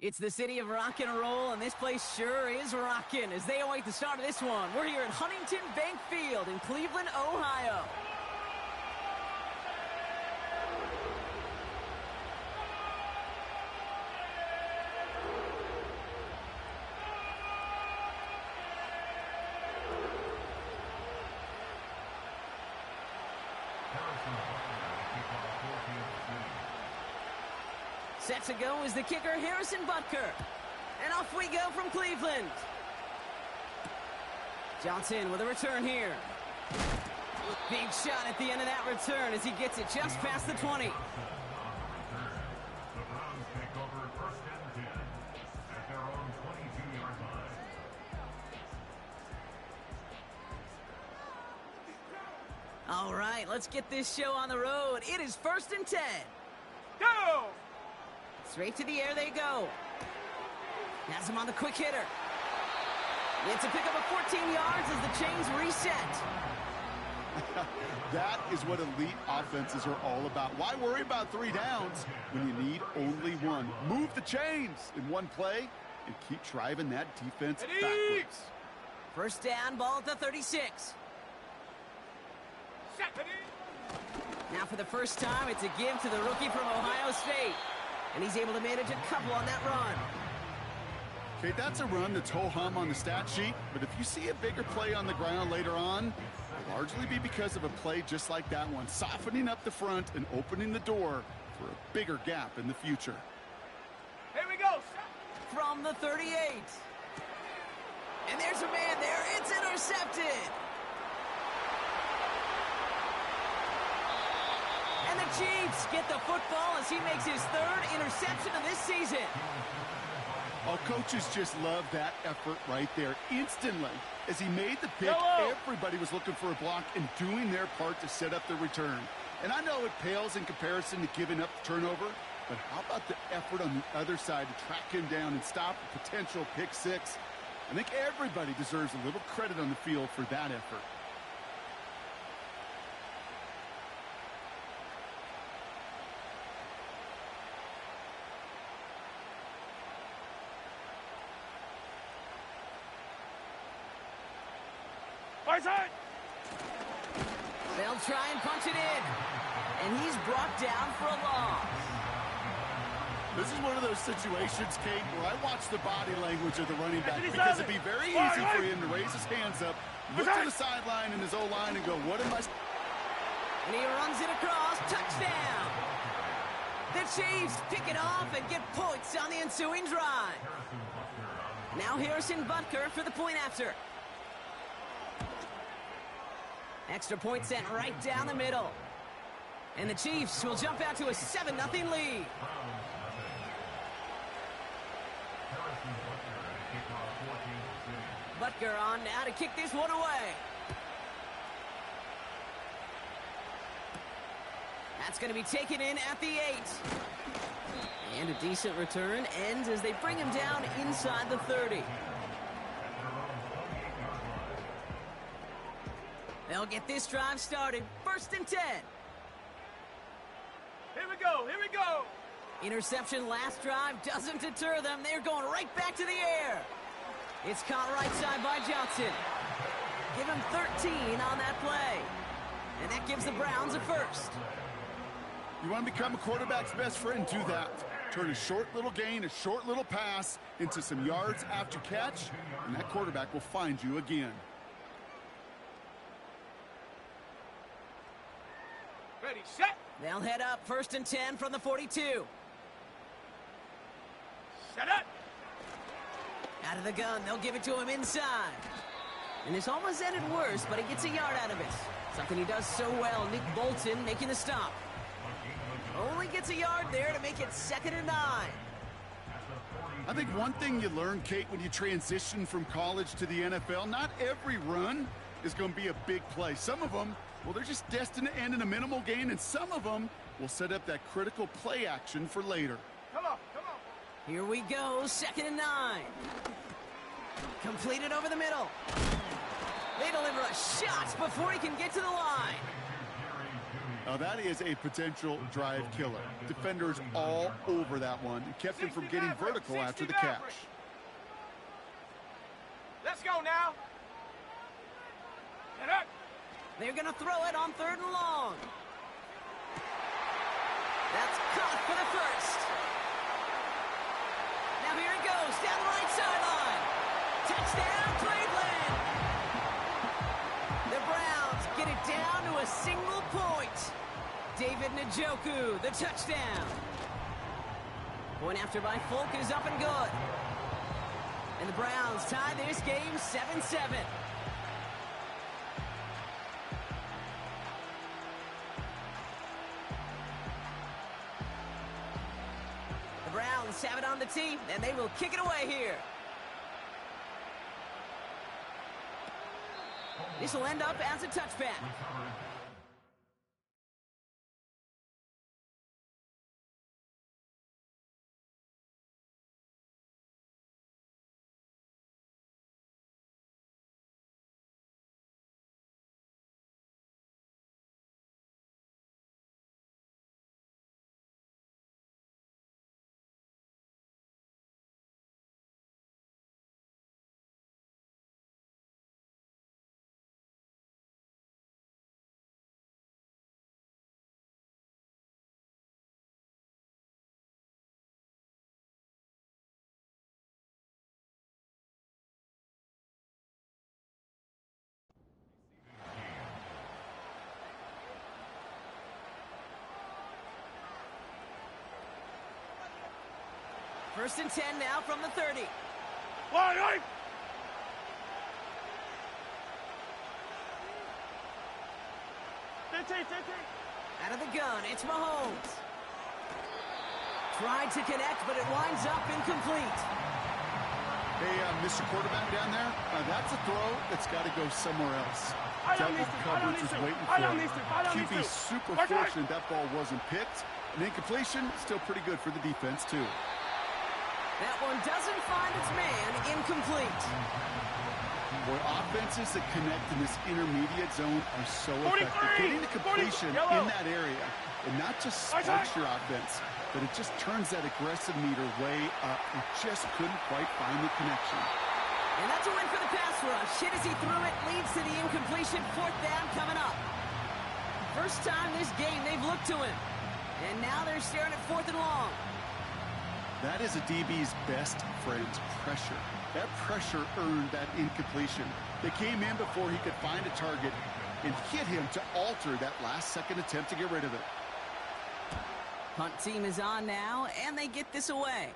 It's the city of rock and roll, and this place sure is rocking as they await the start of this one. We're here at Huntington Bank Field in Cleveland, Ohio. Set to go is the kicker, Harrison Butker. And off we go from Cleveland. Johnson with a return here. Big shot at the end of that return as he gets it just past the 20. All right, let's get this show on the road. It is 1st and 10. Go! Straight to the air they go. Has him on the quick hitter. It's a pickup of 14 yards as the chains reset. That is what elite offenses are all about. Why worry about 3 downs when you need only one? Move the chains in one play and keep driving that defense backwards. First down, ball at the 36. Now for the first time, it's a give to the rookie from Ohio State. And he's able to manage a couple on that run. Okay, that's a run that's ho-hum on the stat sheet, but if you see a bigger play on the ground later on, it'll largely be because of a play just like that one, softening up the front and opening the door for a bigger gap in the future. Here we go. From the 38. And there's a man there. It's intercepted. And the Chiefs get the football as he makes his 3rd interception of this season. Oh, coaches just love that effort right there. Instantly, as he made the pick, everybody was looking for a block and doing their part to set up the return. And I know it pales in comparison to giving up the turnover, but how about the effort on the other side to track him down and stop a potential pick 6? I think everybody deserves a little credit on the field for that effort. They'll try and punch it in. And he's brought down for a loss. This is one of those situations, Kate, where I watch the body language of the running back because it'd be very easy for him to raise his hands up, look to the sideline and his O-line and go, what am I... And he runs it across. Touchdown. The Chiefs pick it off and get points on the ensuing drive. Now Harrison Butker for the point after. Extra point sent right down the middle. And the Chiefs will jump out to a 7-0 lead. Butker on now to kick this one away. That's going to be taken in at the 8. And a decent return ends as they bring him down inside the 30. They'll get this drive started. 1st and 10. Here we go. Here we go. Interception last drive doesn't deter them. They're going right back to the air. It's caught right side by Johnson. Give him 13 on that play. And that gives the Browns a 1st. You want to become a quarterback's best friend, do that. Turn a short little gain, a short little pass into some yards after catch, and that quarterback will find you again. Ready, set. They'll head up 1st and 10 from the 42. Set up. Out of the gun, they'll give it to him inside. And this almost ended worse, but he gets a yard out of it. Something he does so well. Nick Bolton making the stop. Only gets a yard there to make it 2nd and 9. I think one thing you learn, Kate, when you transition from college to the NFL, not every run is going to be a big play. Some of them, well, they're just destined to end in a minimal gain, and some of them will set up that critical play action for later. Come on, come on. Here we go, 2nd and 9. Completed over the middle. They deliver a shot before he can get to the line. Now that is a potential drive killer. Defenders all over that one and kept him from getting vertical after the catch. Let's go now. Get up. They're going to throw it on 3rd and long. That's caught for the first. Now here it goes down the right sideline. Touchdown, Cleveland. The Browns get it down to a single point. David Njoku, the touchdown. Point after by Folk is up and good. And the Browns tie this game 7-7. The Browns have it on the tee, and they will kick it away here. This will end up as a touchback. First and 10 now from the 30. Line up. Out of the gun, it's Mahomes. Tried to connect, but it winds up incomplete. Hey, Mr. Quarterback down there, that's a throw that's got to go somewhere else. Double coverage is waiting for him. QB super fortunate that ball wasn't picked. An incompletion, still pretty good for the defense, too. That one doesn't find its man. Incomplete. Boy, offenses that connect in this intermediate zone are so effective. Getting the completion in that area, and not just sparks your offense, but it just turns that aggressive meter way up. And just couldn't quite find the connection. And that's a win for the pass rush. Hit as he threw it, leads to the incompletion. 4th down coming up. First time this game they've looked to him. And now they're staring at 4th and long. That is a DB's best friend, pressure. That pressure earned that incompletion. They came in before he could find a target and hit him to alter that last-second attempt to get rid of it. Punt team is on now, and they get this away.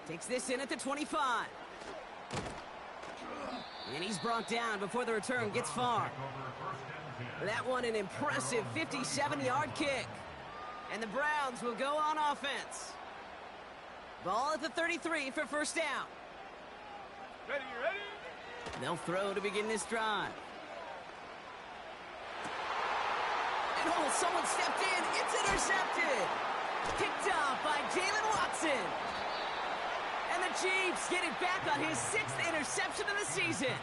Takes this in at the 25. And he's brought down before the return gets far. That one an impressive 57-yard kick. And the Browns will go on offense. Ball at the 33 for first down. Ready, you ready? They'll throw to begin this drive. And someone stepped in. It's intercepted. Picked off by Jalen Watson. And the Chiefs get it back on his 6th interception of the season.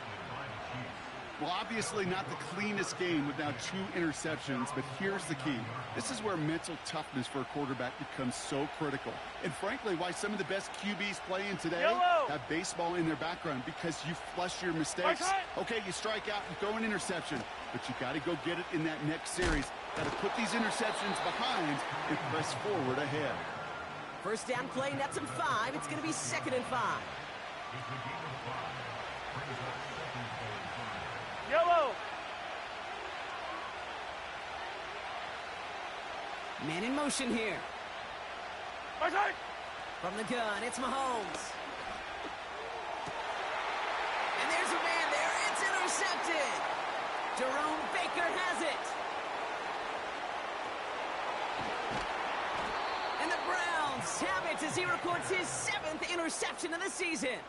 Well, obviously not the cleanest game with now 2 interceptions, but here's the key. This is where mental toughness for a quarterback becomes so critical. And frankly, why some of the best QBs playing today have baseball in their background, because you flush your mistakes. Okay, you strike out and throw an interception, but you got to go get it in that next series. Got to put these interceptions behind and press forward ahead. First down play, nets him 5. It's going to be 2nd and 5. Yellow. Man in motion here. From the gun, it's Mahomes. And there's a man there. It's intercepted. Jerome Baker has it. And the Browns have it as he records his 7th interception of the season.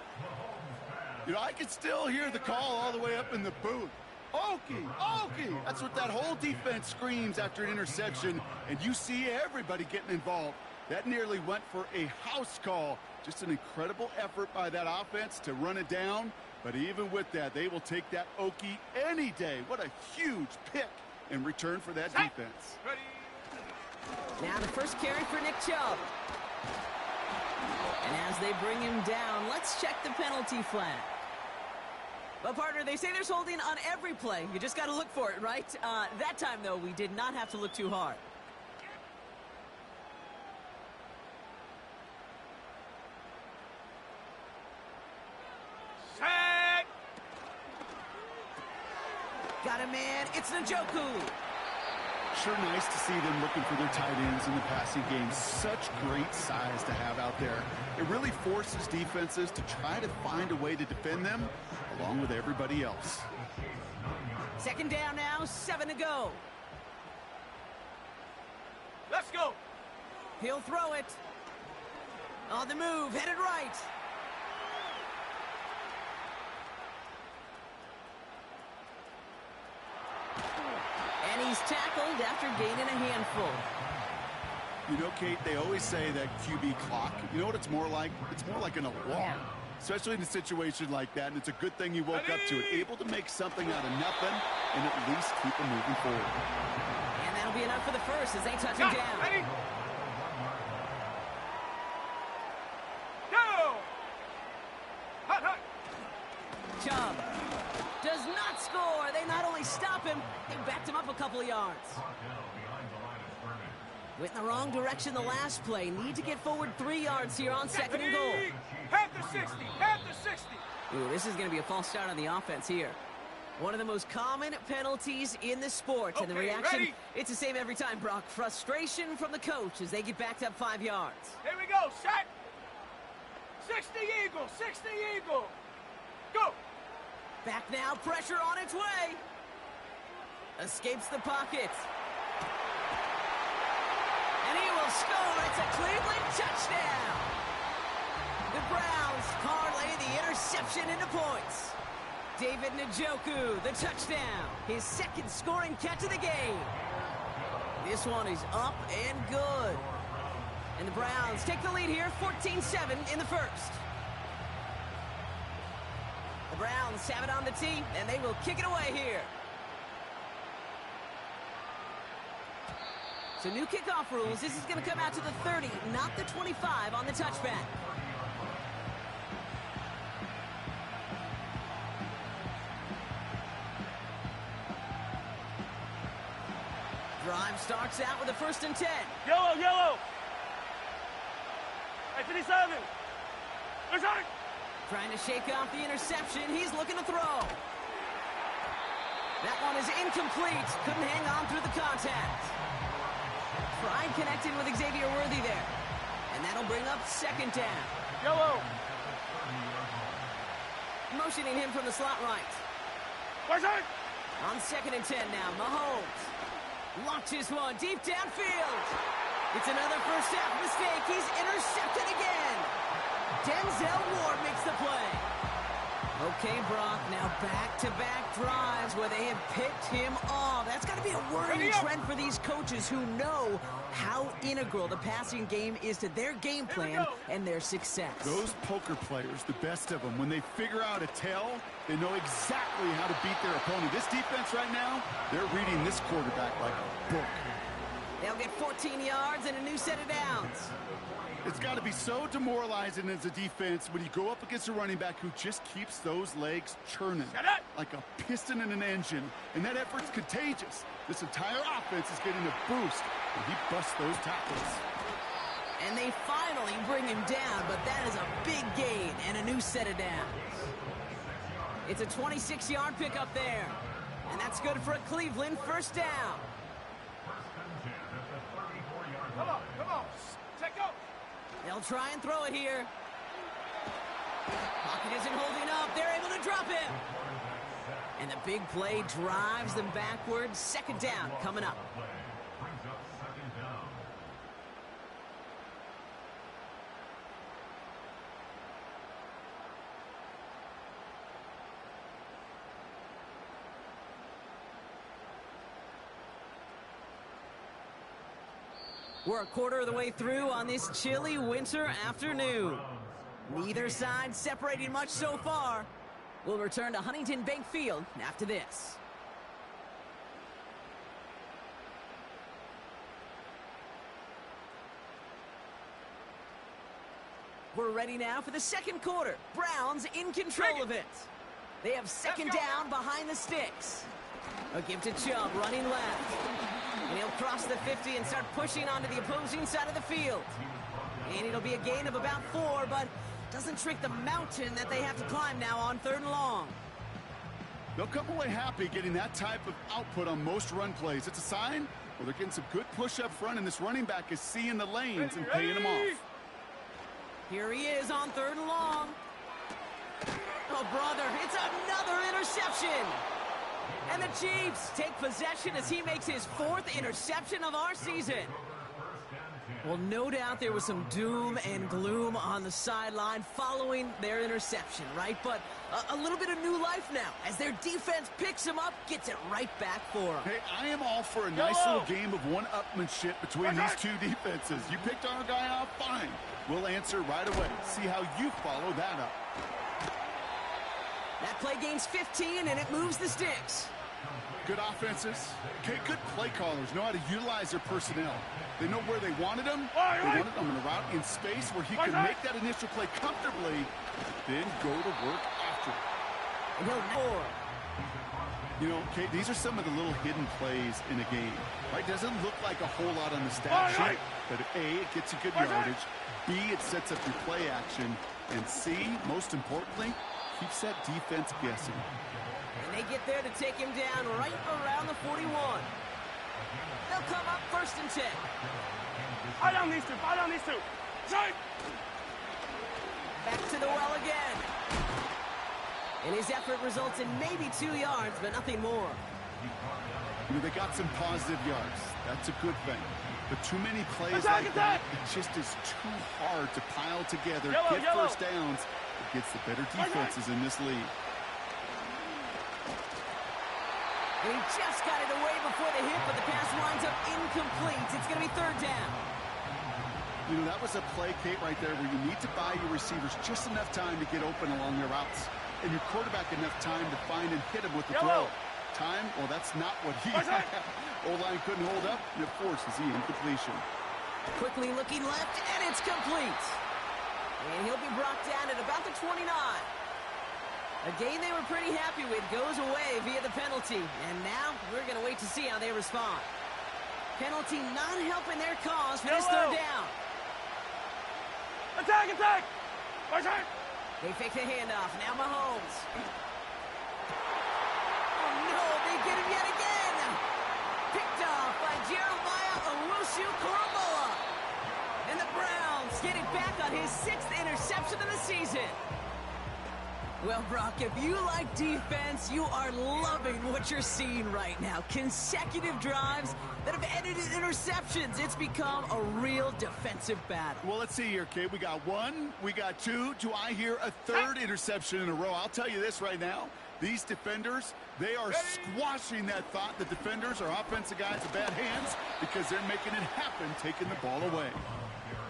You know, I can still hear the call all the way up in the booth. Okie, Okie! That's what that whole defense screams after an interception, and you see everybody getting involved. That nearly went for a house call. Just an incredible effort by that offense to run it down, but even with that, they will take that Okie any day. What a huge pick in return for that defense. Ready. Now the first carry for Nick Chubb. And as they bring him down, let's check the penalty flag. Well, partner, they say there's holding on every play. You just got to look for it, right? That time, though, we did not have to look too hard. Set. Got a man. It's Njoku. Sure nice to see them looking for their tight ends in the passing game. Such great size to have out there. It really forces defenses to try to find a way to defend them along with everybody else. Second down now, 7 to go. Let's go. He'll throw it. On the move, headed right. And he's tackled after gaining a handful. You know, Kate, they always say that QB clock, you know what it's more like? It's more like an alarm, especially in a situation like that, and it's a good thing you woke up to it, able to make something out of nothing and at least keep them moving forward. And that'll be enough for the first as they touch him down. Ready. Go. Hot, hot. Chubb does not score. They not only stop him, they backed him up a couple of yards. Went in the wrong direction the last play. Need to get forward 3 yards here on second and goal. Panther 60. Panther 60. Ooh, this is going to be a false start on the offense here. One of the most common penalties in the sport. And the Okay, reaction, ready? it's the same every time, Brock. Frustration from the coach as they get backed up 5 yards. Here we go. Set. 60 Eagle. 60 Eagle. Go. Back now, pressure on its way. Escapes the pocket. And he will score. It's a Cleveland touchdown. The Browns parlay the interception into points. David Njoku, the touchdown. His second scoring catch of the game. This one is up and good. And the Browns take the lead here, 14-7 in the first. The Browns have it on the tee, and they will kick it away here. So new kickoff rules. This is going to come out to the 30, not the 25 on the touchback. Drive starts out with a 1st and 10. Yellow, yellow. 57. Return. Trying to shake off the interception. He's looking to throw. That one is incomplete. Couldn't hang on through the contact. Tried connecting with Xavier Worthy there. And that'll bring up 2nd down. Yellow. Motioning him from the slot right. Return. On 2nd and 10 now, Mahomes launches one deep downfield. It's another first half mistake. He's intercepted again. Denzel Ward makes the play. Okay, Brock, now back-to-back drives where they have picked him off. That's got to be a worrying trend for these coaches who know how integral the passing game is to their game plan and their success. Those poker players, the best of them, when they figure out a tell, they know exactly how to beat their opponent. This defense right now, they're reading this quarterback like a book. They'll get 14 yards and a new set of downs. It's got to be so demoralizing as a defense when you go up against a running back who just keeps those legs churning like a piston in an engine, and that effort's contagious. This entire offense is getting a boost when he busts those tackles. And they finally bring him down, but that is a big gain and a new set of downs. It's a 26-yard pickup there, and that's good for a Cleveland 1st down. Come on, come on. Check out. They'll try and throw it here. Pocket isn't holding up. They're able to drop him. And the big play drives them backwards. 2nd down coming up. We're a quarter of the way through on this chilly winter afternoon. Neither side separating much so far. We'll return to Huntington Bank Field after this. we're ready now for the second quarter. Browns in control of it. They have second down behind the sticks. A give to Chubb, running left. And he'll cross the 50 and start pushing onto the opposing side of the field. And it'll be a gain of about 4, but doesn't shrink the mountain that they have to climb now on 3rd and long. They'll come away happy getting that type of output on most run plays. It's a sign, well, they're getting some good push up front, and this running back is seeing the lanes and paying them off. Here he is on 3rd and long. Oh, brother, it's another interception. And the Chiefs take possession as he makes his 4th interception of our season. Well, no doubt there was some doom and gloom on the sideline following their interception, right? But a little bit of new life now as their defense picks him up, gets it right back for him. Hey, I am all for a nice little game of one-upmanship between these two defenses. You picked our guy off, fine. We'll answer right away. See how you follow that up. That play gains 15, and it moves the sticks. Good offenses. Okay, good play callers know how to utilize their personnel. They know where they wanted them. They wanted them in a route in space where he could make that initial play comfortably, then go to work after it. And he'll score. You know, okay, these are some of the little hidden plays in a game. Right? Doesn't look like a whole lot on the stat sheet, but A, it gets you good yardage. B, it sets up your play action. And C, most importantly, keeps that defense guessing. And they get there to take him down right around the 41. They'll come up 1st and 10. Fire down these two. Fire down these two. Side. Back to the well again. And his effort results in maybe 2 yards, but nothing more. You know, they got some positive yards. That's a good thing. But too many plays like that, it just is too hard to pile together, get first downs against the better defenses in this league. And he just got it away before the hit, but the pass winds up incomplete. It's going to be 3rd down. You know, that was a play, Kate, right there where you need to buy your receivers just enough time to get open along their routes. And your quarterback enough time to find and hit him with the throw. Time? Well, that's not what he had. O-line couldn't hold up, and it forces the incompletion. Quickly looking left, and it's complete. And he'll be brought down at about the 29. A game they were pretty happy with goes away via the penalty. And now we're going to wait to see how they respond. Penalty not helping their cause for this 3rd down. Attack, attack! Attack! They fake the handoff. Now Mahomes. Oh, no, they get him yet again. Picked off by Jeremiah Owusu-Koramoah. And the Browns get it back on his 6th interception of the season. Well, Brock, if you like defense, you are loving what you're seeing right now. Consecutive drives that have ended in interceptions. It's become a real defensive battle. Well, let's see here, Kate. We got 1, we got 2. Do I hear a 3rd interception in a row? I'll tell you this right now. These defenders, they are squashing that thought that defenders are offensive guys in bad hands because they're making it happen, taking the ball away.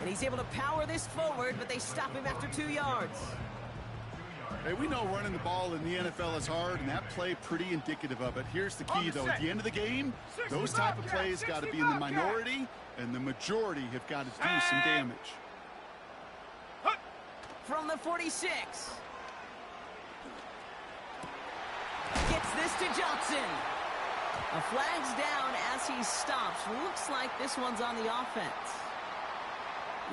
And he's able to power this forward, but they stop him after 2 yards. Hey, we know running the ball in the NFL is hard, and that play pretty indicative of it. Here's the key, though. At the end of the game, those type of plays got to be in the minority, and the majority have got to do some damage. From the 46. Gets this to Johnson. A flag's down as he stops. Looks like this one's on the offense.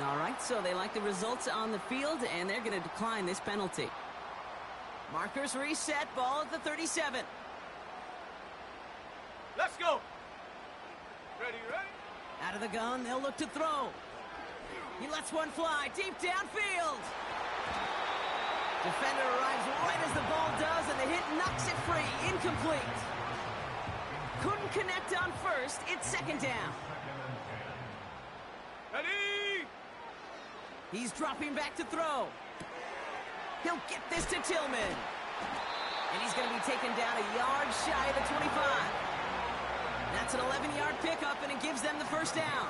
All right, so they like the results on the field, and they're going to decline this penalty. Markers reset, ball at the 37. Let's go. Ready? Out of the gun, they'll look to throw. He lets one fly deep downfield. Defender arrives right as the ball does, and the hit knocks it free. Incomplete. Couldn't connect on first. It's 2nd down. Ready? He's dropping back to throw. He'll get this to Tillman. And he's going to be taken down a yard shy of the 25. That's an 11-yard pickup, and it gives them the 1st down.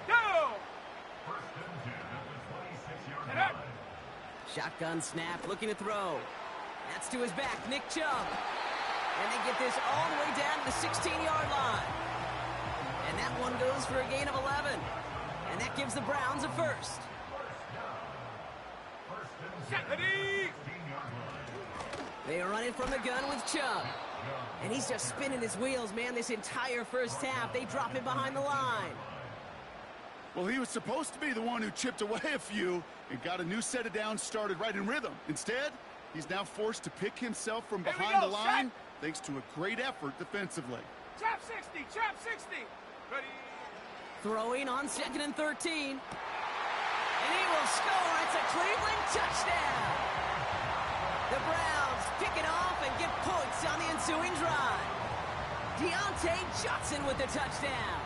Go! Shotgun snap, looking to throw. That's to his back, Nick Chubb. And they get this all the way down to the 16-yard line. And that one goes for a gain of 11. And that gives the Browns a first. They are running from the gun with Chubb. And he's just spinning his wheels, man, this entire first half. They drop him behind the line. Well, he was supposed to be the one who chipped away a few and got a new set of downs started right in rhythm. Instead, he's now forced to pick himself from behind the line thanks to a great effort defensively. Trap 60, trap 60. Ready. Throwing on 2nd and 13. And he will score. It's a Cleveland touchdown. The Browns pick it off and get points on the ensuing drive. Deontay Johnson with the touchdown.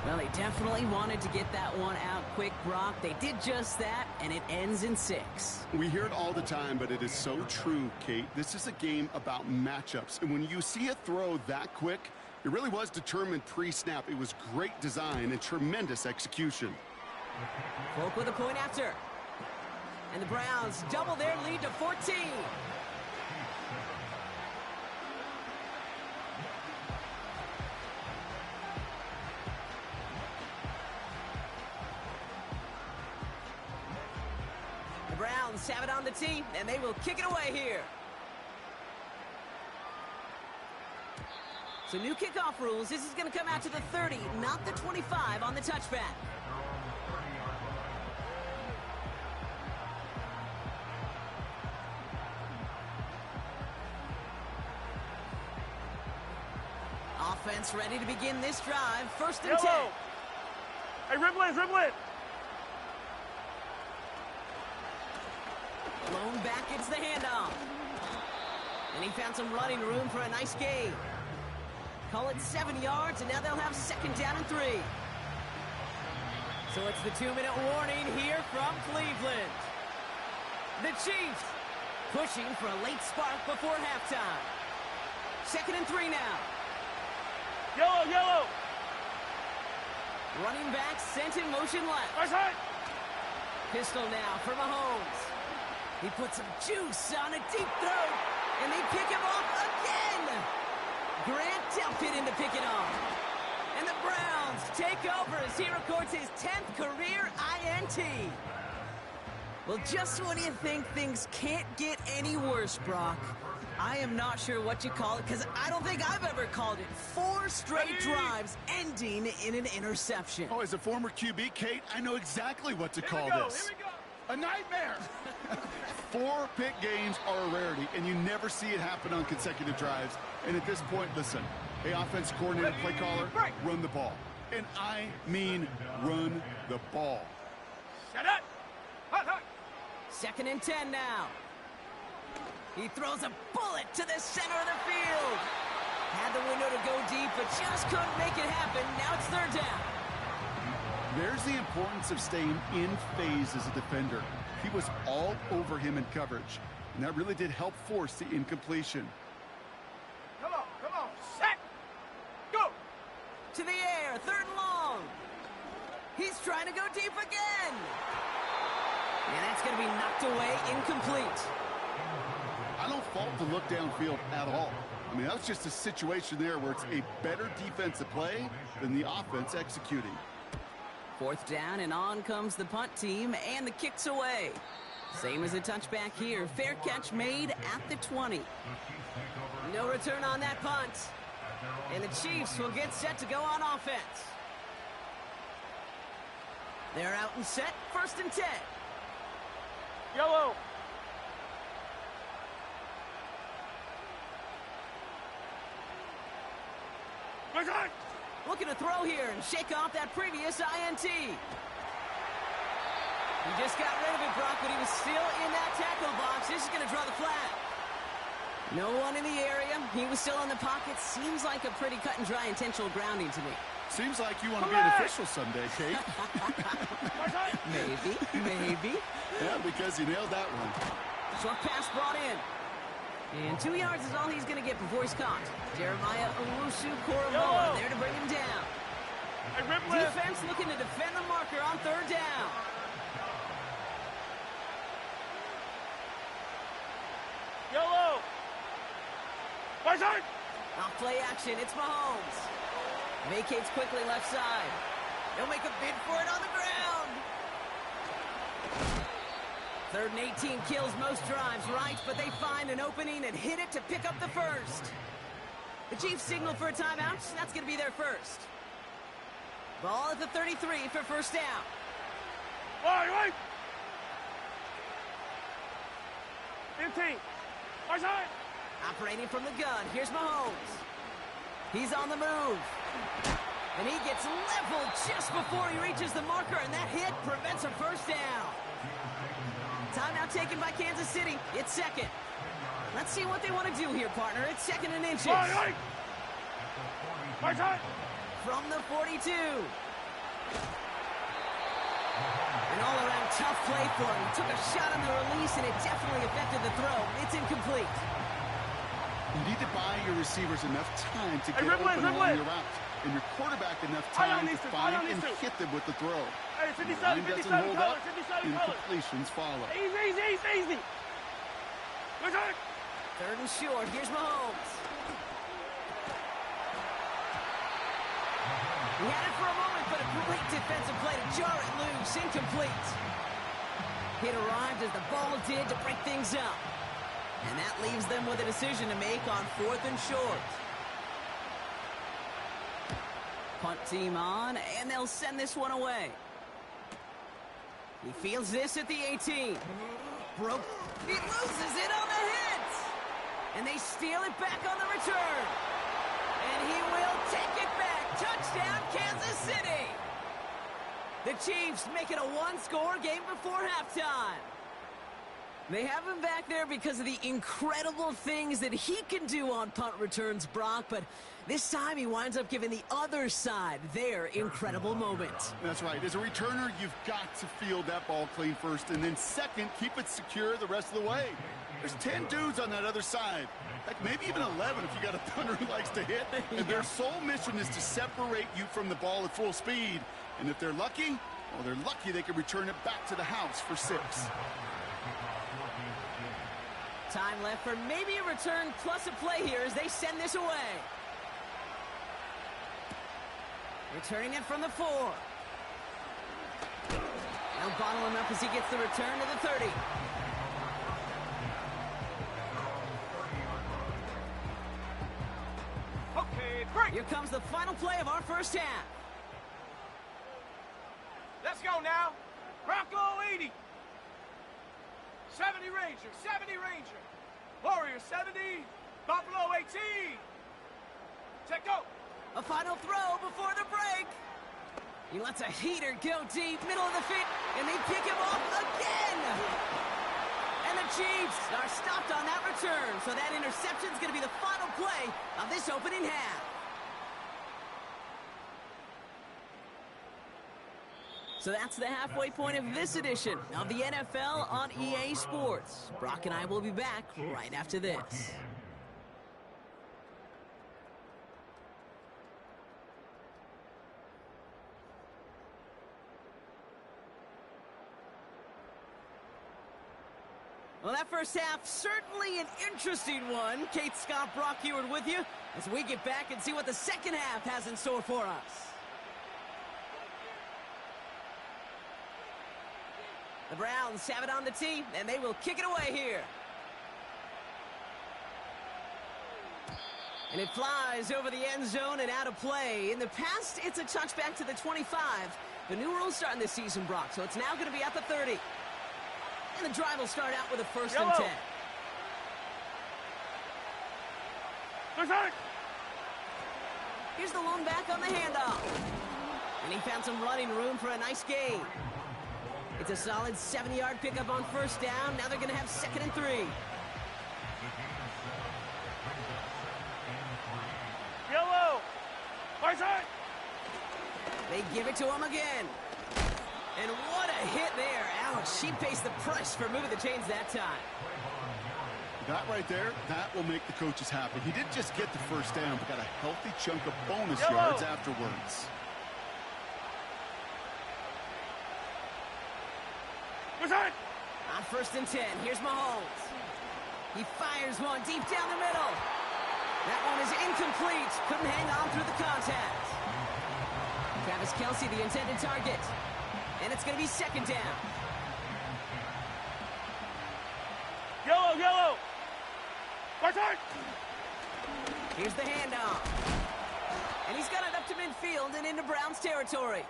Well, they definitely wanted to get that one out quick, Brock. They did just that, and it ends in 6. We hear it all the time, but it is so true, Kate. This is a game about matchups. And when you see a throw that quick, it really was determined pre-snap. It was great design and tremendous execution. Folk with a point after. And the Browns double their lead to 14. The Browns have it on the tee, and they will kick it away here. So new kickoff rules. This is going to come out to the 30, not the 25 on the touchback. Offense ready to begin this drive. 1st and 10. Hey, dribble it, dribble it. Blown back, it's the handoff. And he found some running room for a nice gain. Call it 7 yards, and now they'll have 2nd down and 3. So it's the 2-minute warning here from Cleveland. The Chiefs pushing for a late spark before halftime. 2nd and 3 now. Yellow, yellow. Running back sent in motion left. Nice hit. Pistol now for Mahomes. He puts some juice on a deep throw, and they pick him off again. Grant Delpit in to pick it off. And the Browns take over as he records his 10th career INT. Well, just when you think things can't get any worse, Brock, I am not sure what you call it, because I don't think I've ever called it 4 straight drives ending in an interception. Oh, as a former QB, Kate, I know exactly what to call this. Here we go. A nightmare. 4 pick games are a rarity, and you never see it happen on consecutive drives. And at this point, listen, hey, offense coordinator, play caller, run the ball. And I mean run the ball. Shut up. Hot, hot. 2nd and 10 now. He throws a bullet to the center of the field. Had the window to go deep, but just couldn't make it happen. Now it's 3rd down. There's the importance of staying in phase as a defender. He was all over him in coverage, and that really did help force the incompletion. Come on. Set. Go. To the air, 3rd and long. He's trying to go deep again. And that's going to be knocked away, incomplete. I don't fault the look downfield at all. I mean, that was just a situation there where it's a better defensive play than the offense executing. 4th down, and on comes the punt team, and the kick's away. Same as a touchback here. Fair catch made at the 20. No return on that punt. And the Chiefs will get set to go on offense. They're out and set. 1st and 10. Yellow. Nice hit. Looking to throw here and shake off that previous INT. He just got rid of it, Brock, but he was still in that tackle box. This is going to draw the flag. No one in the area. He was still in the pocket. Seems like a pretty cut and dry intentional grounding to me. Seems like you want to be an official someday, Kate. Maybe. Yeah, because you nailed that one. Short pass brought in. And 2 yards is all he's going to get before he's caught. Jeremiah Owusu-Koramoah there to bring him down. Defense looking to defend the marker on 3rd down. Yellow. Nice hit. Off play action, it's Mahomes. Vacates quickly left side. They'll make a bid for it on the ground. 3rd and 18 kills most drives, right? But they find an opening and hit it to pick up the first. The Chiefs signal for a timeout. That's going to be their first. Ball at the 33 for first down. Right. 15. Right side. Operating from the gun. Here's Mahomes. He's on the move. And he gets leveled just before he reaches the marker, and that hit prevents a first down. Timeout taken by Kansas City. It's second. Let's see what they want to do here, partner. It's 2nd and inches. Right side. From the 42. An all-around tough play for him. He took a shot on the release, and it definitely affected the throw. It's incomplete. You need to buy your receivers enough time to get open along your route, and your quarterback enough time to find and hit them with the throw. Hey, the line doesn't hold up, incompletions follow. Easy. Good time. 3rd and short. Here's Mahomes. He had it for a moment, but a great defensive play to jar it loose. Incomplete. Hit arrived as the ball did to break things up. And that leaves them with a decision to make on 4th and short. Punt team on, and they'll send this one away. He fields this at the 18. He loses it on the hit. And they steal it back on the return. And he will take it back. Touchdown, Kansas City. The Chiefs make it a one-score game before halftime. They have him back there because of the incredible things that he can do on punt returns, Brock, but this time he winds up giving the other side their incredible moment. That's right. As a returner, you've got to field that ball clean first, and then second, keep it secure the rest of the way. There's 10 dudes on that other side. Heck, maybe even 11 if you got a punter who likes to hit. And their sole mission is to separate you from the ball at full speed. And if they're lucky, well, they're lucky they can return it back to the house for 6. Time left for maybe a return plus a play here as they send this away. Returning it from the 4. They'll bottle him up as he gets the return to the 30. Okay, break. Here comes the final play of our first half. Let's go now. Bronco 80. 70 Ranger, 70 Ranger. Warrior 70, Buffalo 18. Check go. A final throw before the break. He lets a heater go deep, middle of the field, and they pick him off again. And the Chiefs are stopped on that return, so that interception is going to be the final play of this opening half. So that's the halfway point of this edition of the NFL on EA Sports. Brock and I will be back right after this. Well, that first half, certainly an interesting one. Kate, Scott, Brock Ewart with you as we get back and see what the second half has in store for us. The Browns have it on the tee, and they will kick it away here. And it flies over the end zone and out of play. In the past, it's a touchback to the 25. The new rules starting this season, Brock, so it's now going to be at the 30. And the drive will start out with a 1st and 10. Here's the lone back on the handoff. And he found some running room for a nice gain. It's a solid 70-yard pickup on first down. Now they're going to have 2nd and 3. Yellow. Right side. They give it to him again. And what a hit there. Ouch, she faced the press for moving the chains that time. That right there, that will make the coaches happy. He didn't just get the first down, but got a healthy chunk of bonus yards afterwards. On 1st and 10, here's Mahomes. He fires one deep down the middle. That one is incomplete. Couldn't hang on through the contact. Travis Kelce, the intended target. And it's going to be second down. Yellow, yellow. Right side. Here's the handoff. And he's got it up to midfield and into Browns territory.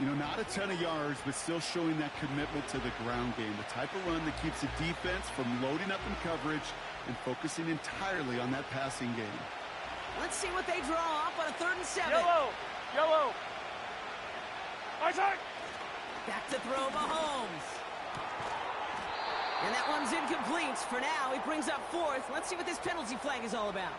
You know, not a ton of yards, but still showing that commitment to the ground game. The type of run that keeps the defense from loading up in coverage and focusing entirely on that passing game. Let's see what they draw up on a 3rd and 7. Yellow, yellow. Right side. Back to throw Mahomes. And that one's incomplete. For now, he brings up 4th. Let's see what this penalty flag is all about.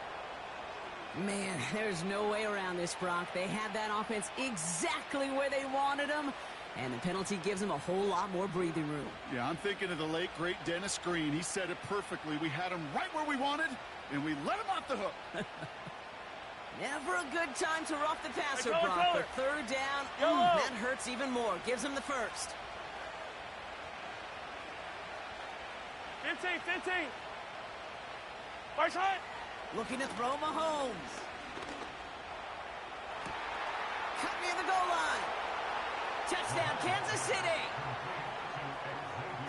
Man, there's no way around this, Brock. They had that offense exactly where they wanted them, and the penalty gives them a whole lot more breathing room. Yeah, I'm thinking of the late, great Dennis Green. He said it perfectly. We had him right where we wanted, and we let him off the hook. Never a good time to rough the passer, Hey, Brock, but 3rd down, that hurts even more. Gives him the first. 15, 15. Right side. Looking to throw Mahomes. Cut near the goal line. Touchdown, Kansas City.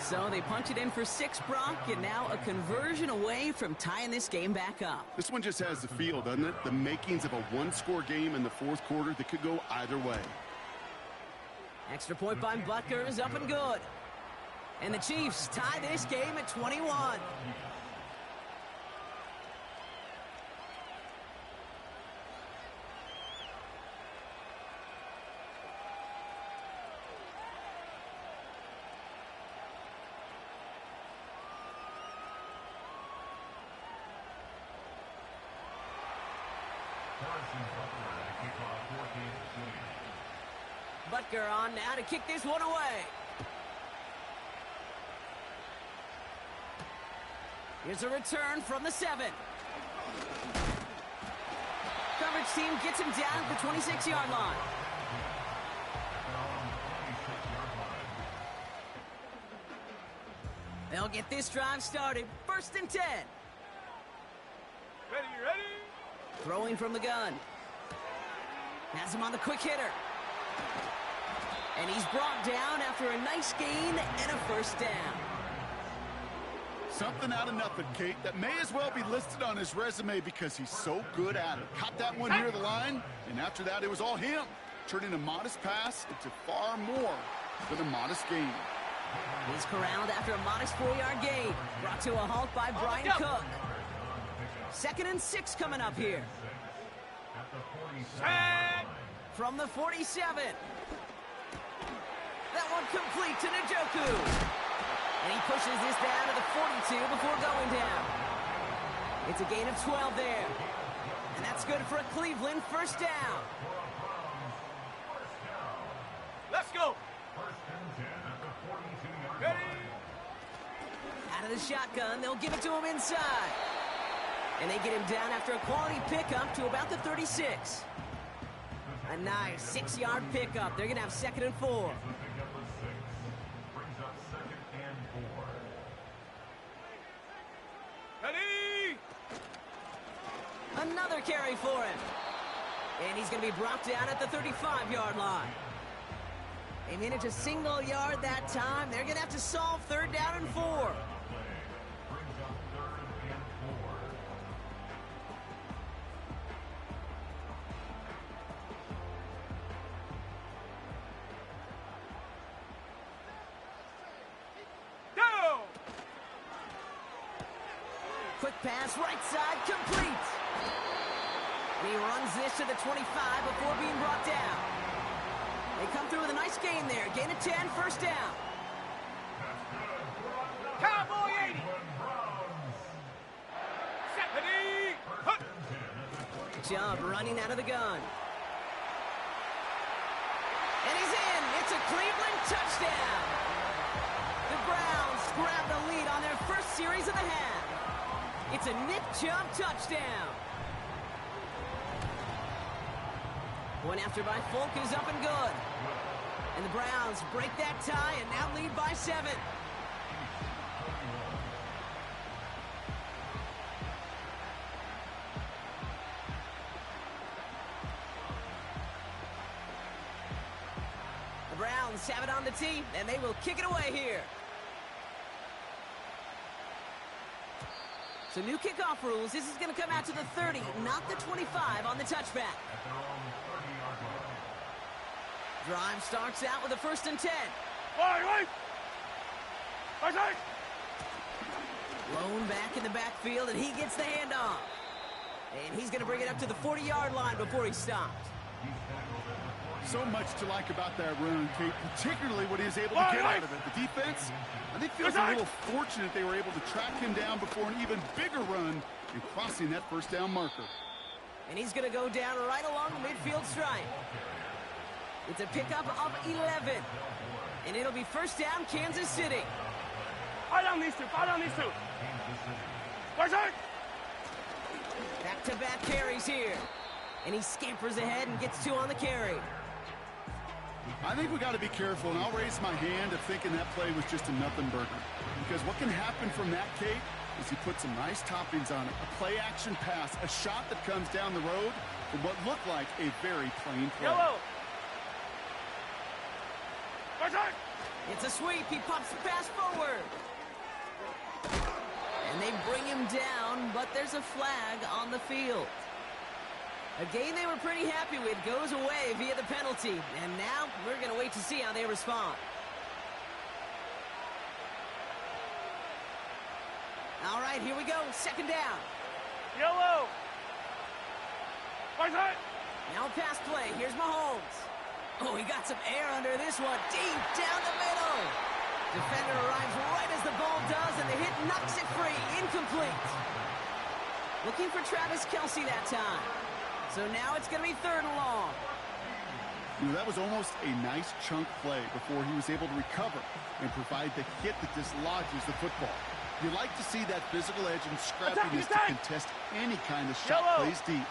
So they punch it in for 6, Brock, and now a conversion away from tying this game back up. This one just has the feel, doesn't it? The makings of a one-score game in the 4th quarter that could go either way. Extra point by Butker is up and good. And the Chiefs tie this game at 21. Butker on now to kick this one away. Here's a return from the 7. Coverage team gets him down at the 26-yard line. They'll get this drive started. 1st and 10. Ready, ready. Throwing from the gun. Has him on the quick hitter. And he's brought down after a nice gain and a 1st down. Something out of nothing, Kate, that may as well be listed on his resume because he's so good at it. Caught that one near the line, and after that, it was all him, turning a modest pass into far more than a modest gain. He's corralled after a modest 4-yard gain. Brought to a halt by Brian Cook. 2nd and 6 coming up here. From the 47. That one complete to Njoku. And he pushes this down to the 42 before going down. It's a gain of 12 there. And that's good for a Cleveland 1st down. Let's go. Ready. Out of the shotgun, they'll give it to him inside. And they get him down after a quality pickup to about the 36. A nice 6-yard pickup. They're going to have 2nd and 4. Ready. Another carry for him. And he's going to be brought down at the 35-yard line. They managed a single yard that time. They're going to have to solve 3rd down and 4. Go. Quick pass, right side, complete. And he runs this to the 25 before being brought down. They come through with a nice gain there. Gain of 10, 1st down. Cowboy 80. Ready. Hunt. Chubb running out of the gun. And he's in. It's a Cleveland touchdown. The Browns grab the lead on their first series of the half. It's a Nick Chubb touchdown. One after by Folk is up and good. And the Browns break that tie and now lead by 7. Browns have it on the tee, and they will kick it away here. So new kickoff rules. This is going to come out to the 30, not the 25 on the touchback. Drive starts out with a 1st and 10. Wait! Lone back in the backfield, and he gets the handoff. And he's going to bring it up to the 40-yard line before he stops. So much to like about that run, Kate, particularly what he was able to get out of it. The defense, I think, feels a little fortunate they were able to track him down before an even bigger run and crossing that 1st down marker. And he's going to go down right along the midfield stripe. It's a pickup of 11. And it'll be 1st down, Kansas City. Fight on these two. Back-to-back carries here. And he scampers ahead and gets 2 on the carry. I think we got to be careful, and I'll raise my hand of thinking that play was just a nothing burger. Because what can happen from that, Kate, is he put some nice toppings on it. A play-action pass, a shot that comes down the road from what looked like a very plain play. Yellow. It's a sweep. He pops the pass forward. And they bring him down, but there's a flag on the field. A game they were pretty happy with goes away via the penalty. And now we're going to wait to see how they respond. All right, here we go. 2nd down. Yellow. Now a pass play. Here's Mahomes. Oh, he got some air under this one. Deep down the middle. Defender arrives right as the ball does, and the hit knocks it free. Incomplete. Looking for Travis Kelce that time. So now it's going to be 3rd and long. You know, that was almost a nice chunk play before he was able to recover and provide the hit that dislodges the football. You like to see that physical edge and scrappiness to contest any kind of shot plays deep.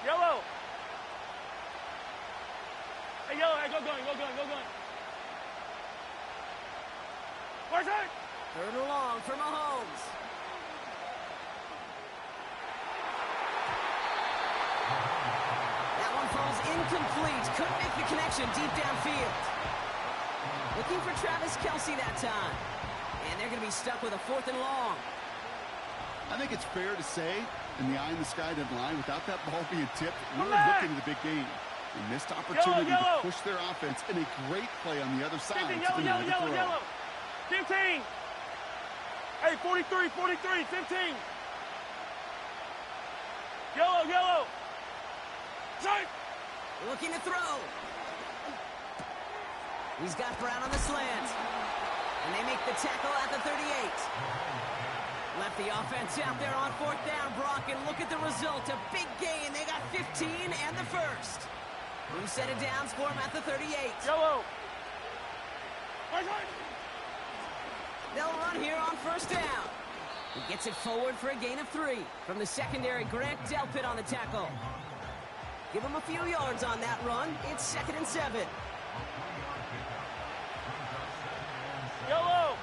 Yellow. Hey, yellow. Hey, go going. Where's it? 3rd and long for Mahomes. That one falls incomplete. Couldn't make the connection deep downfield. Looking for Travis Kelce that time. And they're going to be stuck with a 4th and long. I think it's fair to say, in the eye-in-the-sky deadline, without that ball being tipped, we were back. looking at the big game. A missed opportunity to push their offense, and a great play on the other side to deny the throw. Yellow. 15. Hey, 43, 15. Yellow. Strike. Looking to throw. He's got Brown on the slant. And they make the tackle at the 38. Left the offense out there on 4th down, Brock, and look at the result. A big gain. They got 15 and the 1st. New set of downs for him at the 38. Yellow. They'll run here on 1st down. He gets it forward for a gain of 3. From the secondary, Grant Delpit on the tackle. Give him a few yards on that run. It's 2nd and 7. Yellow.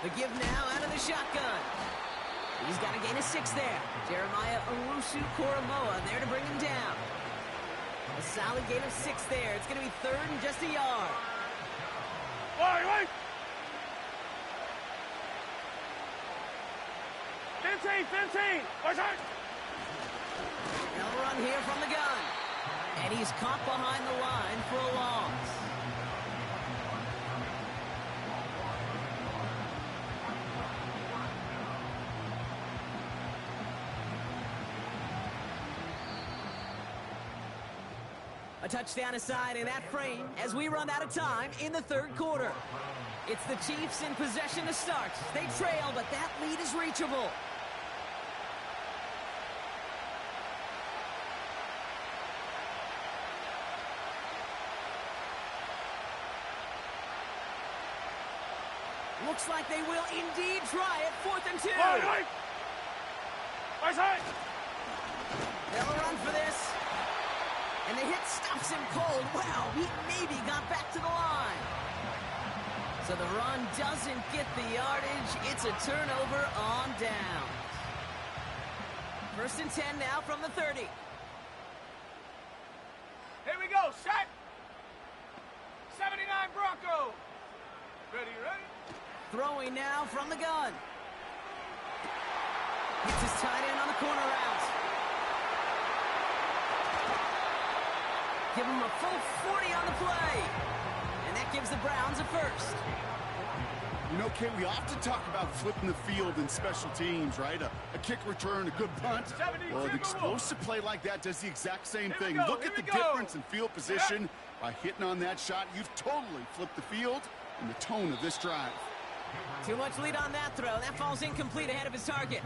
The give now out of the shotgun. He's got a gain of 6 there. Jeremiah Owusu-Koramoah there to bring him down. A solid gain of 6 there. It's going to be 3rd and just a yard. Wait. 15. They'll run here from the gun. And he's caught behind the line for a loss. A touchdown aside in that frame as we run out of time in the 3rd quarter. It's the Chiefs in possession to start. They trail, but that lead is reachable. Looks like they will indeed try it. 4th and 2. They'll run for this. And the hit stops him cold. Wow, he maybe got back to the line. So the run doesn't get the yardage. It's a turnover on downs. 1st and 10 now from the 30. Here we go, set. 79 Bronco. Ready? Throwing now from the gun. Gets his tight end on the corner route. Give him a full 40 on the play. And that gives the Browns a first. You know, Kate, we often talk about flipping the field in special teams, right? A kick return, a good punt. Well, an explosive play like that does the exact same thing. Look at the difference in field position. By hitting on that shot, you've totally flipped the field and the tone of this drive. Too much lead on that throw. That falls incomplete ahead of his target.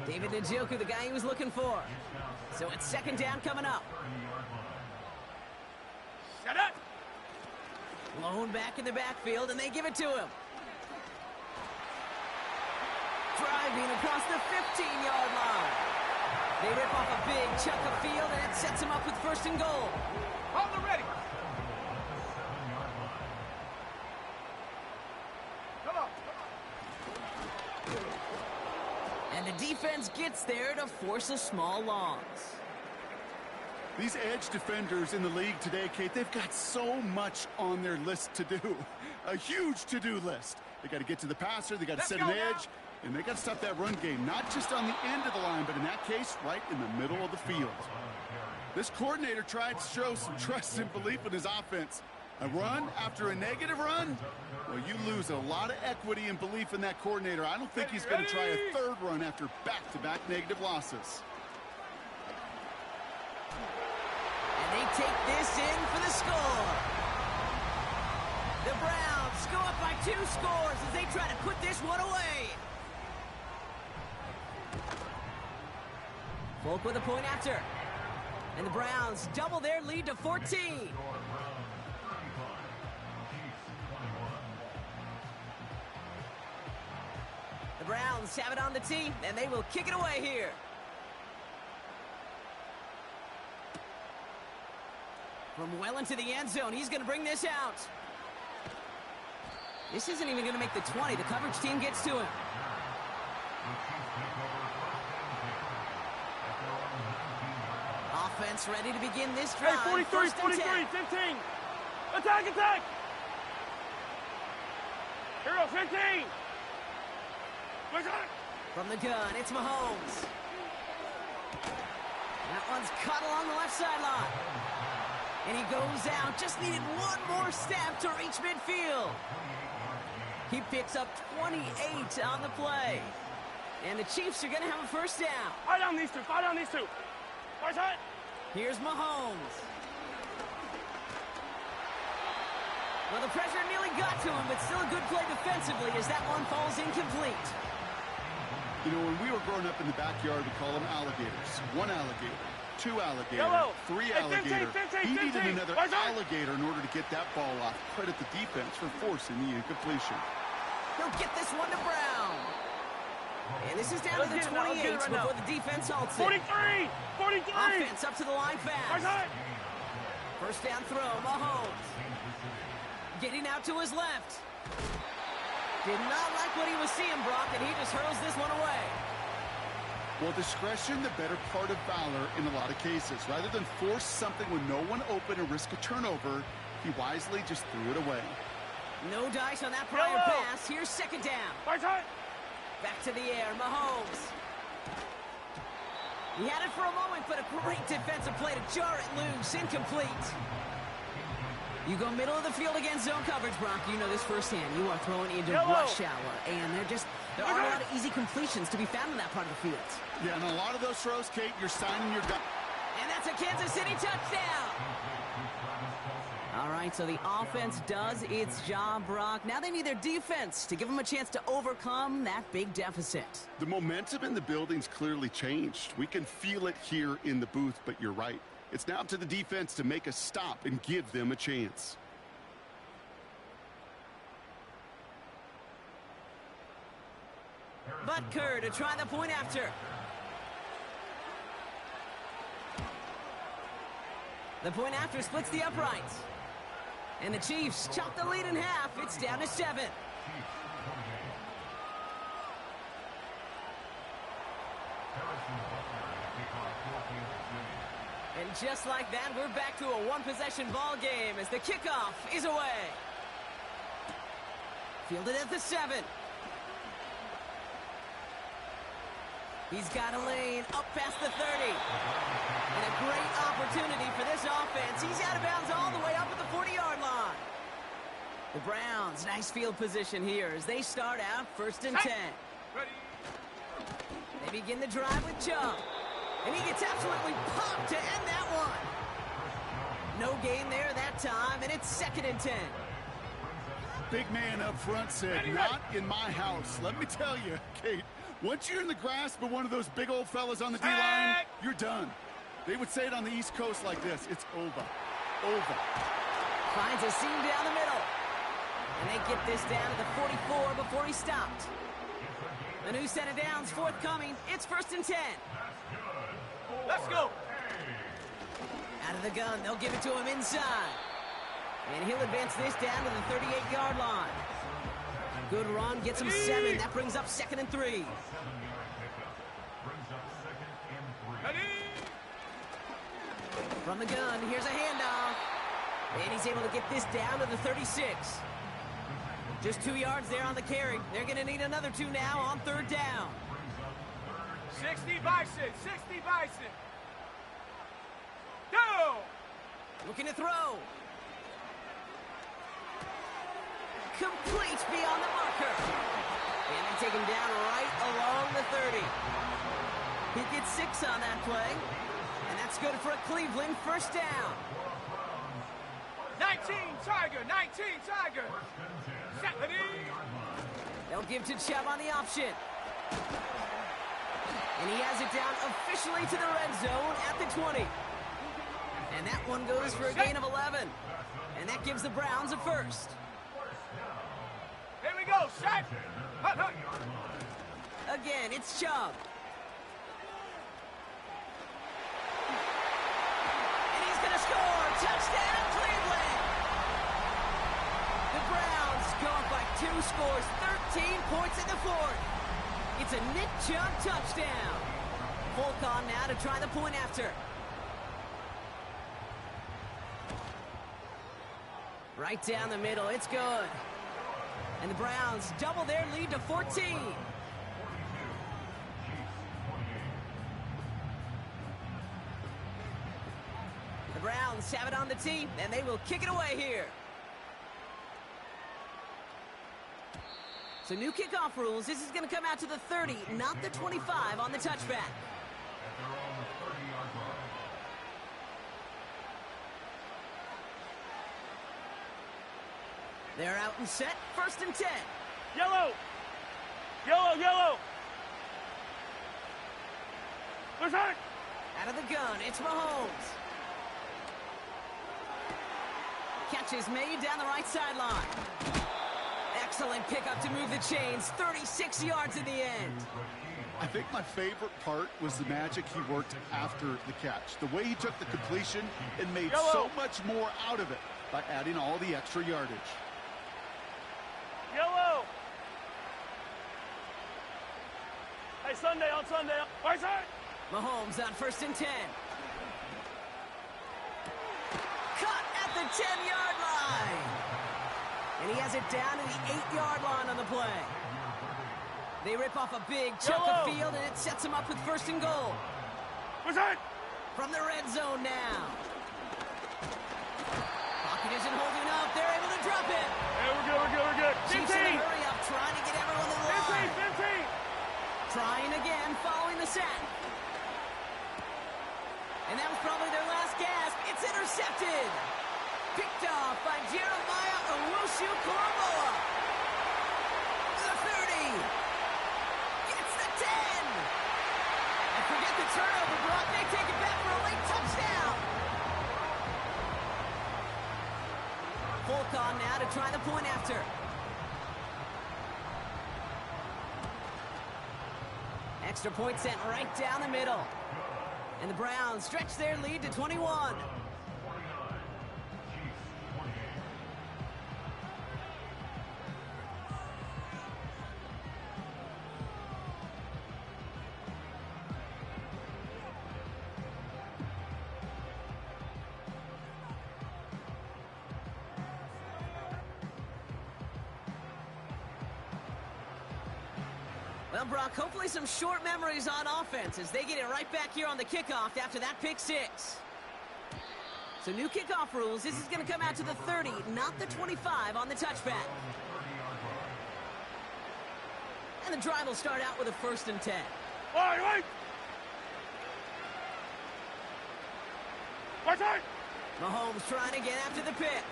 David Njoku, the guy he was looking for. So it's 2nd down coming up. Set up. Blown back in the backfield, and they give it to him. Driving across the 15-yard line. They rip off a big chunk of field, and it sets him up with 1st and goal. On the ready. Come on. And the defense gets there to force a small loss. These edge defenders in the league today, Kate, they've got so much on their list to do. A huge to-do list. They got to get to the passer, they got to set an edge, and they got to stop that run game, not just on the end of the line, but in that case, right in the middle of the field. This coordinator tried to show some trust and belief in his offense. A run after a negative run? Well, you lose a lot of equity and belief in that coordinator. I don't think he's going to try a 3rd run after back-to-back negative losses. And they take this in for the score. The Browns go up by 2 scores as they try to put this one away. Folk with a point after. And the Browns double their lead to 14. The Browns have it on the tee, and they will kick it away here. From well into the end zone, he's going to bring this out. This isn't even going to make the 20. The coverage team gets to him. Offense ready to begin this drive. Hey, 43, 15. Attack. Here goes 15. From the gun, it's Mahomes. That one's caught along the left sideline. And he goes out. Just needed one more step to reach midfield. He picks up 28 on the play. And the Chiefs are going to have a 1st down. Fight on these two. Right side. Here's Mahomes. Well, the pressure nearly got to him, but still a good play defensively as that one falls incomplete. You know, when we were growing up in the backyard, we call them alligators. 1 alligator, 2 alligator, Yellow. 3 Hey, alligator. 15. He needed another Right side. alligator in order to get that ball off. Credit the defense for forcing the incompletion. He'll get this one to Brown. And this is down to the 28 before the defense halts it. 43. Offense up to the line fast. Right side. 1st down throw, Mahomes. Getting out to his left. Did not like what he was seeing, Brock, and he just hurls this one away. Well, discretion, the better part of valor in a lot of cases. Rather than force something with no one open and risk a turnover, he wisely just threw it away. No dice on that prior pass. Here's 2nd down. Right side. Back to the air, Mahomes. He had it for a moment, but a great defensive play to jar it loose. Incomplete. You go middle of the field against zone coverage, Brock. You know this firsthand. You are throwing into rush hour, and there aren't a lot of easy completions to be found in that part of the field. Yeah, and a lot of those throws, Kate, you're signing your gun. And that's a Kansas City touchdown. All right, so the offense does its job, Brock. Now they need their defense to give them a chance to overcome that big deficit. The momentum in the building's clearly changed. We can feel it here in the booth, but you're right. It's now up to the defense to make a stop and give them a chance. Butker to try the point after. The point after splits the uprights. And the Chiefs chop the lead in half. It's down to 7. And just like that, we're back to a one-possession ball game as the kickoff is away. Fielded at the 7. He's got a lane up past the 30. And a great opportunity for this offense. He's out of bounds all the way up at the 40-yard line. The Browns, nice field position here as they start out 1st and 10. They begin the drive with Chubb. And he gets absolutely popped to end that one. No gain there that time, and it's 2nd and 10. Big man up front said, not in my house. Let me tell you, Kate, once you're in the grasp of one of those big old fellas on the D-line, you're done. They would say it on the East Coast like this. It's over. Over. Finds a seam down the middle. And they get this down to the 44 before he stopped. A new set of downs forthcoming. It's 1st and 10. Let's go. Out of the gun, they'll give it to him inside. And he'll advance this down to the 38-yard line. Good run, gets him 7. That brings up 2nd and 3. From the gun, here's a handoff. And he's able to get this down to the 36. Just 2 yards there on the carry. They're going to need another 2 now on 3rd down. 60 Bison, 60 Bison. Go! Looking to throw. Complete beyond the marker. And they take him down right along the 30. He gets 6 on that play. And that's good for a Cleveland 1st down. 19 Tiger, 19 Tiger. They'll give to Chubb on the option. And he has it down officially to the red zone at the 20. And that one goes for a gain of 11. And that gives the Browns a 1st. Here we go, set. Again, it's Chubb. And he's going to score. Touchdown, Cleveland. The Browns go up by 2 scores, 13 points in the 4th. It's a Nick Chubb touchdown. Hulk on now to try the point after. Right down the middle, it's good. And the Browns double their lead to 14. The Browns have it on the tee, and they will kick it away here. So new kickoff rules. This is going to come out to the 30, not the 25 on the touchback. They're out and set. 1st and 10. Yellow. Yellow, yellow. Where's that? Out of the gun, it's Mahomes. Catch is made down the right sideline. Excellent pickup to move the chains. 36 yards in the end. I think my favorite part was the magic he worked after the catch. The way he took the completion and made so much more out of it by adding all the extra yardage. Yellow. Hey, Sunday on Sunday. Where's that? Mahomes on 1st and 10. Cut at the 10-yard line. And he has it down to the 8-yard line on the play. They rip off a big chunk of field, and it sets them up with 1st and goal. Where's that? From the red zone now. Pocket isn't holding up. They're able to drop it. Hey, we're good, we're good, we're good. Chiefs in a hurry up, trying to get everyone to the line. 15. Trying again, following the sack. And that was probably their last gasp. It's intercepted. Picked off by Jeremiah Owusu-Koramoah. The 30. Gets the 10. And forget the turnover, Brock. They take it back for a late touchdown. Hulk on now to try the point after. Extra point sent right down the middle. And the Browns stretch their lead to 21. Well, Brock, hopefully some short memories on offense as they get it right back here on the kickoff after that pick six. So new kickoff rules. This is going to come out to the 30, not the 25 on the touchback. And the drive will start out with a 1st and 10. Wait! Mahomes trying to get after the pick.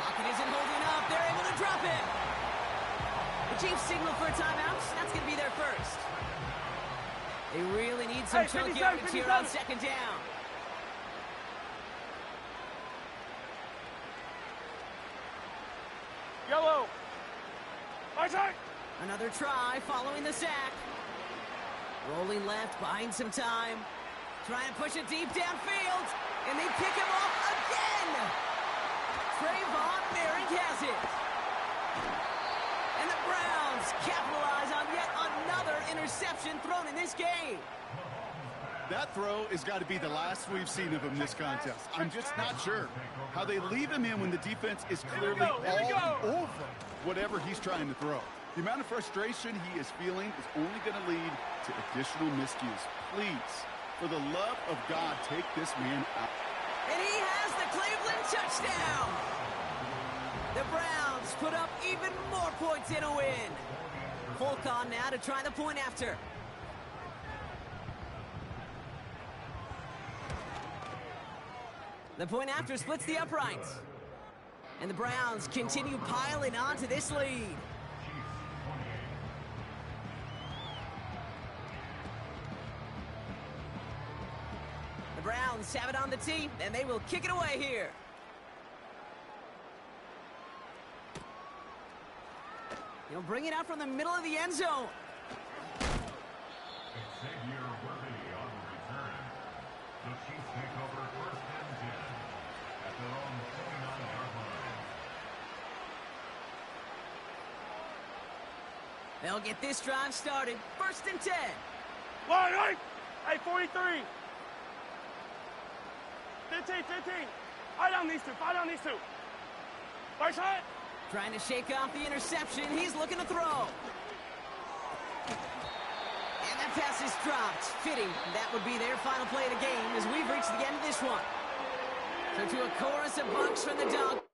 Pocket isn't holding up. They're able to drop it. The Chiefs signal for a timeout. That's going to be their first. They really need some chunk yardage here on 2nd down. Yellow. Another try following the sack. Rolling left, buying some time. Trying to push it deep downfield. And they pick him off again. Trayvon Merrick has it. And the Browns capitalize on yet another interception thrown in this game. That throw has got to be the last we've seen of him this contest. I'm just not sure how they leave him in when the defense is clearly all over whatever he's trying to throw. The amount of frustration he is feeling is only going to lead to additional miscues. Please, for the love of God, take this man out. And he has the Cleveland touchdown. The Browns put up even more points in a win. Hulk on now to try the point after. The point after splits the uprights. And the Browns continue piling on to this lead. The Browns have it on the tee, and they will kick it away here. He'll bring it out from the middle of the end zone. They'll get this drive started. 1st and 10. Wait! Hey, 43. 15. Fight on these two. Right side. Trying to shake off the interception. He's looking to throw. And that pass is dropped. Fitting. That would be their final play of the game as we've reached the end of this one. So to a chorus of bunks from the dog.